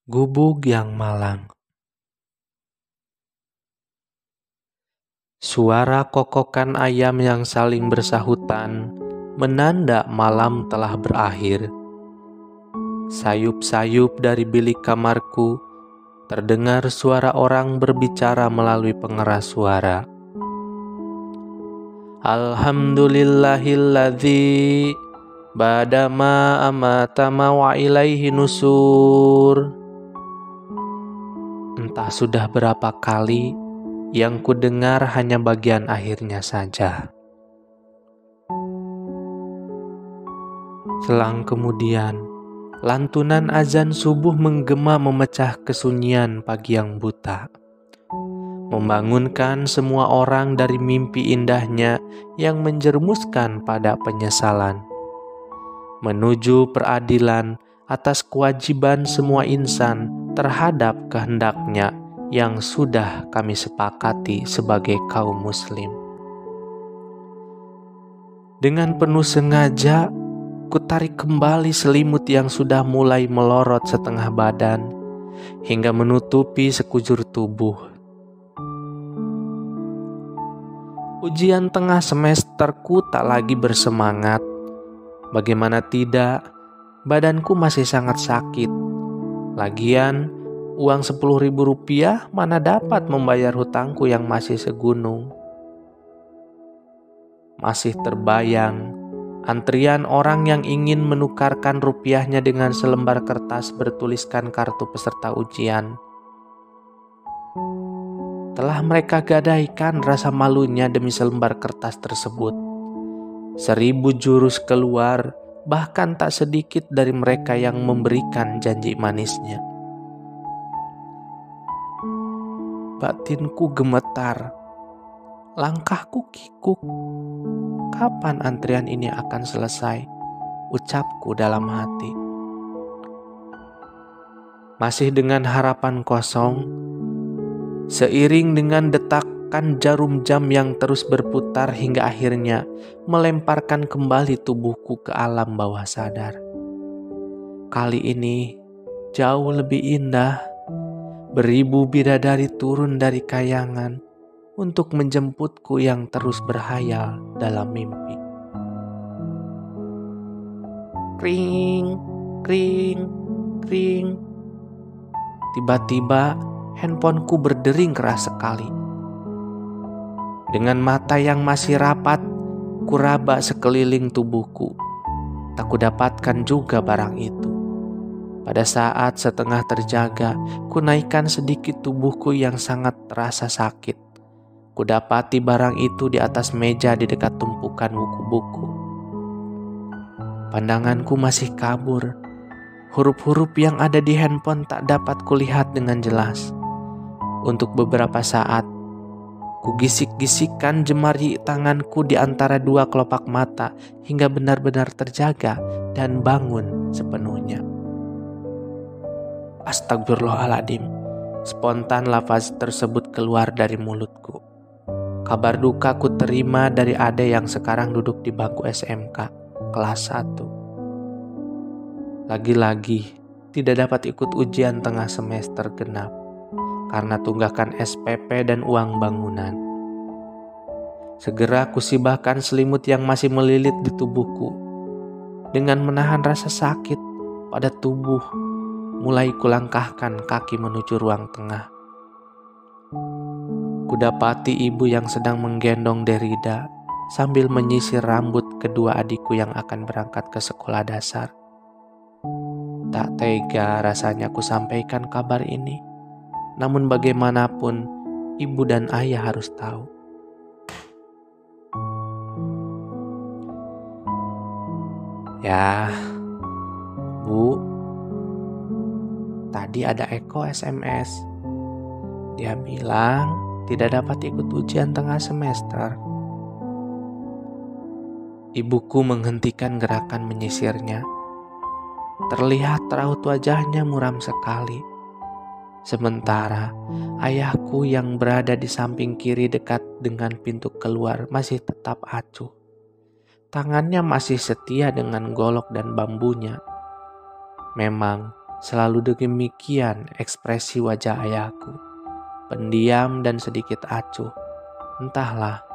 Gubuk yang malang. Suara kokokan ayam yang saling bersahutan menanda malam telah berakhir. Sayup-sayup dari bilik kamarku terdengar suara orang berbicara melalui pengeras suara. Alhamdulillahilladzi badama amatama wa ilaihi nusur. Entah sudah berapa kali yang ku dengar hanya bagian akhirnya saja. Selang kemudian, lantunan azan subuh menggema memecah kesunyian pagi yang buta, membangunkan semua orang dari mimpi indahnya yang menjermuskan pada penyesalan, menuju peradilan atas kewajiban semua insan terhadap kehendaknya yang sudah kami sepakati sebagai kaum muslim. Dengan penuh sengaja, ku tarik kembali selimut yang sudah mulai melorot setengah badan hingga menutupi sekujur tubuh. Ujian tengah semesterku tak lagi bersemangat. Bagaimana tidak, badanku masih sangat sakit. Lagian, uang 10.000 rupiah mana dapat membayar hutangku yang masih segunung. Masih terbayang antrian orang yang ingin menukarkan rupiahnya dengan selembar kertas bertuliskan kartu peserta ujian. Telah mereka gadaikan rasa malunya demi selembar kertas tersebut. 1000 jurus keluar, bahkan tak sedikit dari mereka yang memberikan janji manisnya. Batinku gemetar, langkahku kikuk. Kapan antrian ini akan selesai? Ucapku dalam hati. Masih dengan harapan kosong, seiring dengan detakan jarum jam yang terus berputar hingga akhirnya melemparkan kembali tubuhku ke alam bawah sadar. Kali ini jauh lebih indah. Beribu bidadari turun dari kayangan untuk menjemputku yang terus berhayal dalam mimpi. Kring, kring, kring. Tiba-tiba handphoneku berdering keras sekali. Dengan mata yang masih rapat, kuraba sekeliling tubuhku. Tak kudapatkan juga barang itu. Pada saat setengah terjaga, ku naikkan sedikit tubuhku yang sangat terasa sakit. Kudapati barang itu di atas meja di dekat tumpukan buku-buku. Pandanganku masih kabur. Huruf-huruf yang ada di handphone tak dapat kulihat dengan jelas. Untuk beberapa saat, ku gisik-gisikkan jemari tanganku di antara dua kelopak mata hingga benar-benar terjaga dan bangun sepenuhnya. Astagfirullahaladzim, spontan lafaz tersebut keluar dari mulutku. Kabar duka ku terima dari ade yang sekarang duduk di bangku SMK, kelas 1. Lagi-lagi tidak dapat ikut ujian tengah semester genap, karena tunggakan SPP dan uang bangunan. Segera kusibahkan selimut yang masih melilit di tubuhku. Dengan menahan rasa sakit pada tubuh, mulai kulangkahkan kaki menuju ruang tengah. Kudapati ibu yang sedang menggendong Derida sambil menyisir rambut kedua adikku yang akan berangkat ke sekolah dasar. Tak tega rasanya ku sampaikan kabar ini. Namun bagaimanapun, ibu dan ayah harus tahu. Ya, Bu, tadi ada Eko SMS. Dia bilang tidak dapat ikut ujian tengah semester. Ibuku menghentikan gerakan menyisirnya. Terlihat raut wajahnya muram sekali. Sementara ayahku yang berada di samping kiri dekat dengan pintu keluar masih tetap acuh. Tangannya masih setia dengan golok dan bambunya. Memang Selalu demikian ekspresi wajah ayahku, pendiam dan sedikit acuh. Entahlah,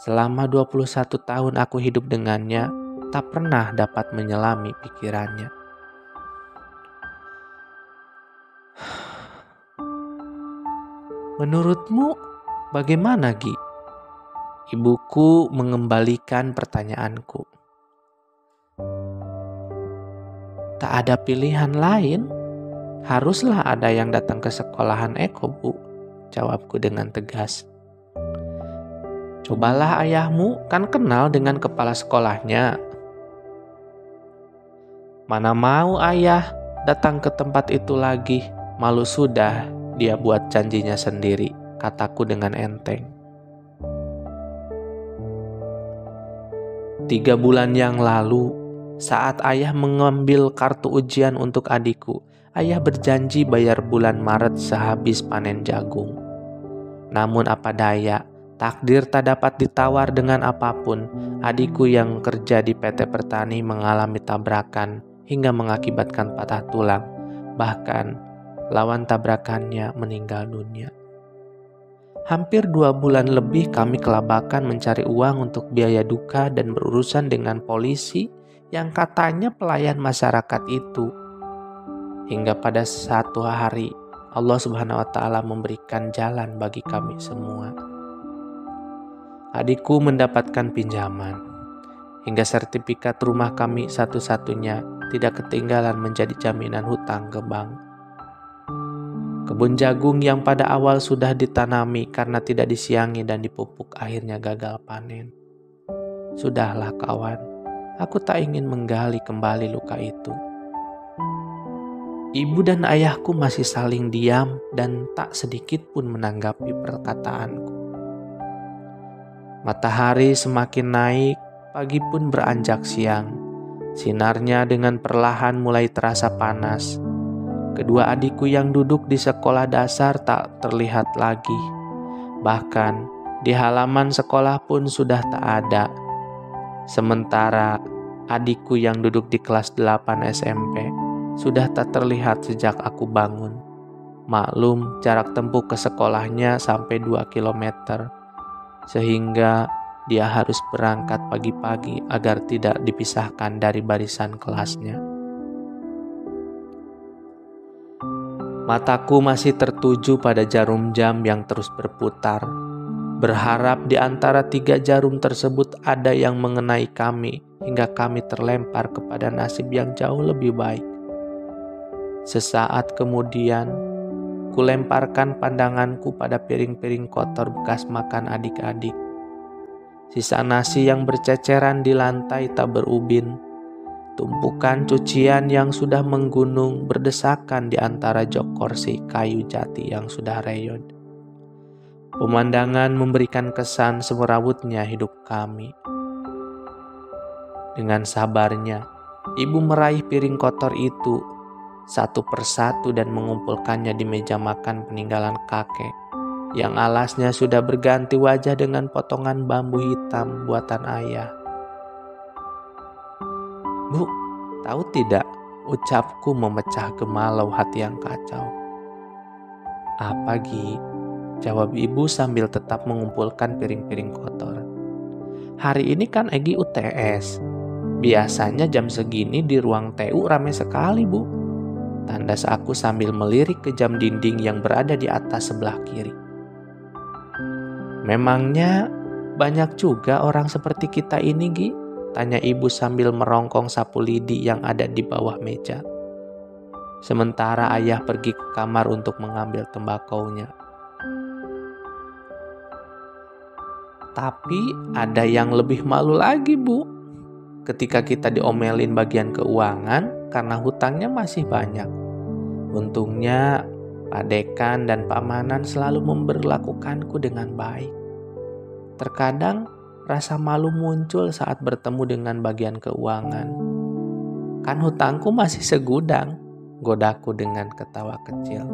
selama 21 tahun aku hidup dengannya, tak pernah dapat menyelami pikirannya. Menurutmu bagaimana, Gi? Ibuku mengembalikan pertanyaanku. Tak ada pilihan lain. Haruslah ada yang datang ke sekolahan Eko, Bu, jawabku dengan tegas. Cobalah ayahmu, kan kenal dengan kepala sekolahnya. Mana mau ayah datang ke tempat itu lagi, malu sudah dia buat janjinya sendiri, kataku dengan enteng. 3 bulan yang lalu, saat ayah mengambil kartu ujian untuk adikku, ayah berjanji bayar bulan Maret sehabis panen jagung. Namun apa daya, takdir tak dapat ditawar dengan apapun. Adikku yang kerja di PT Pertani mengalami tabrakan hingga mengakibatkan patah tulang. Bahkan lawan tabrakannya meninggal dunia. Hampir 2 bulan lebih kami kelabakan mencari uang untuk biaya duka dan berurusan dengan polisi yang katanya pelayan masyarakat itu. Hingga pada satu hari Allah Subhanahu wa Ta'ala memberikan jalan bagi kami semua. Adikku mendapatkan pinjaman, hingga sertifikat rumah kami satu-satunya tidak ketinggalan menjadi jaminan hutang ke bank. Kebun jagung yang pada awal sudah ditanami karena tidak disiangi dan dipupuk akhirnya gagal panen. Sudahlah kawan, aku tak ingin menggali kembali luka itu. Ibu dan ayahku masih saling diam dan tak sedikit pun menanggapi perkataanku. Matahari semakin naik, pagi pun beranjak siang. Sinarnya dengan perlahan mulai terasa panas. Kedua adikku yang duduk di sekolah dasar tak terlihat lagi. Bahkan di halaman sekolah pun sudah tak ada. Sementara adikku yang duduk di kelas 8 SMP sudah tak terlihat sejak aku bangun. Maklum jarak tempuh ke sekolahnya sampai 2 kilometer. Sehingga dia harus berangkat pagi-pagi agar tidak dipisahkan dari barisan kelasnya. Mataku masih tertuju pada jarum jam yang terus berputar. Berharap di antara 3 jarum tersebut ada yang mengenai kami hingga kami terlempar kepada nasib yang jauh lebih baik. Sesaat kemudian, kulemparkan pandanganku pada piring-piring kotor bekas makan adik-adik. Sisa nasi yang berceceran di lantai tak berubin. Tumpukan cucian yang sudah menggunung berdesakan di antara jok kursi kayu jati yang sudah reyon. Pemandangan memberikan kesan semerawutnya hidup kami. Dengan sabarnya, ibu meraih piring kotor itu satu persatu dan mengumpulkannya di meja makan peninggalan kakek yang alasnya sudah berganti wajah dengan potongan bambu hitam buatan ayah. Bu, tahu tidak, ucapku memecah gemalau hati yang kacau. Apa Gi? Jawab ibu sambil tetap mengumpulkan piring-piring kotor. Hari ini kan Egi UTS. Biasanya jam segini di ruang TU ramai sekali, Bu. Tandas aku sambil melirik ke jam dinding yang berada di atas sebelah kiri. Memangnya banyak juga orang seperti kita ini, Gi? Tanya ibu sambil merongkong sapu lidi yang ada di bawah meja. Sementara ayah pergi ke kamar untuk mengambil tembakaunya. Tapi ada yang lebih malu lagi, Bu. Ketika kita diomelin bagian keuangan karena hutangnya masih banyak. Untungnya Pak Dekan dan Pak Manan selalu memperlakukanku dengan baik. Terkadang rasa malu muncul saat bertemu dengan bagian keuangan. Kan hutangku masih segudang, godaku dengan ketawa kecil.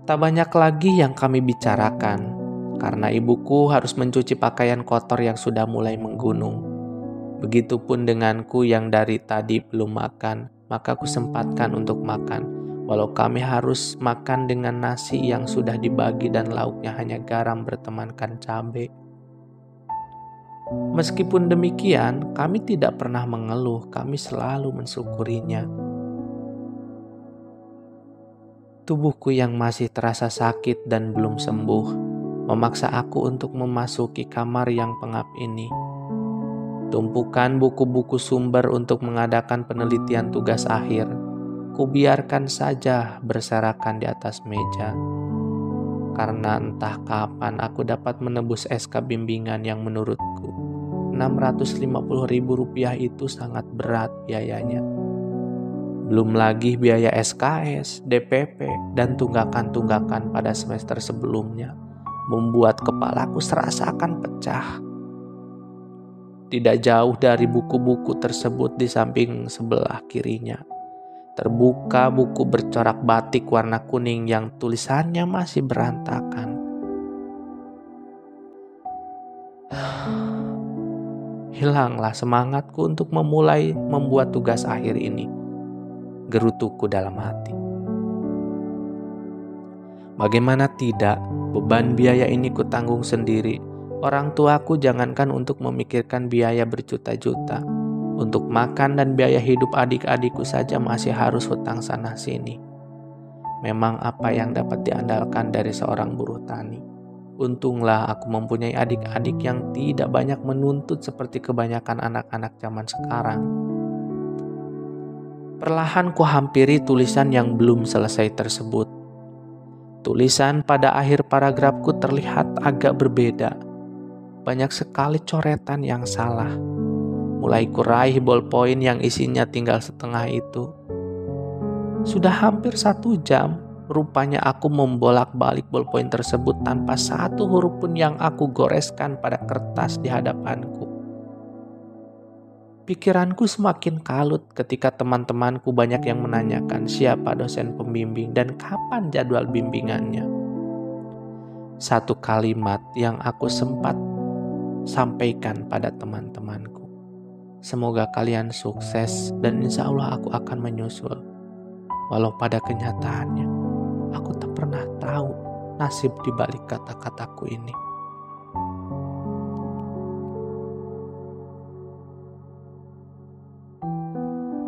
Tak banyak lagi yang kami bicarakan, karena ibuku harus mencuci pakaian kotor yang sudah mulai menggunung. Begitupun denganku yang dari tadi belum makan, maka kusempatkan untuk makan, walau kami harus makan dengan nasi yang sudah dibagi dan lauknya hanya garam bertemankan cabai. Meskipun demikian, kami tidak pernah mengeluh, kami selalu mensyukurinya. Tubuhku yang masih terasa sakit dan belum sembuh memaksa aku untuk memasuki kamar yang pengap ini. Tumpukan buku-buku sumber untuk mengadakan penelitian tugas akhir, kubiarkan saja berserakan di atas meja. Karena entah kapan aku dapat menebus SK bimbingan yang menurutku Rp650.000 itu sangat berat biayanya. Belum lagi biaya SKS, DPP, dan tunggakan-tunggakan pada semester sebelumnya membuat kepalaku serasakan pecah. Tidak jauh dari buku-buku tersebut di samping sebelah kirinya terbuka buku bercorak batik warna kuning yang tulisannya masih berantakan. Hilanglah semangatku untuk memulai membuat tugas akhir ini, gerutuku dalam hati. Bagaimana tidak, beban biaya ini kutanggung sendiri. Orang tuaku jangankan untuk memikirkan biaya berjuta-juta. Untuk makan dan biaya hidup adik-adikku saja masih harus hutang sana-sini. Memang apa yang dapat diandalkan dari seorang buruh tani. Untunglah aku mempunyai adik-adik yang tidak banyak menuntut seperti kebanyakan anak-anak zaman sekarang. Perlahan ku hampiri tulisan yang belum selesai tersebut. Tulisan pada akhir paragrafku terlihat agak berbeda. Banyak sekali coretan yang salah. Mulai kuraih bolpoin yang isinya tinggal setengah itu. Sudah hampir 1 jam, rupanya aku membolak-balik bolpoin tersebut tanpa satu huruf pun yang aku goreskan pada kertas di hadapanku. Pikiranku semakin kalut ketika teman-temanku banyak yang menanyakan siapa dosen pembimbing dan kapan jadwal bimbingannya. Satu kalimat yang aku sempat sampaikan pada teman-temanku. Semoga kalian sukses dan insya Allah aku akan menyusul. Walau pada kenyataannya, aku tak pernah tahu nasib di balik kata-kataku ini.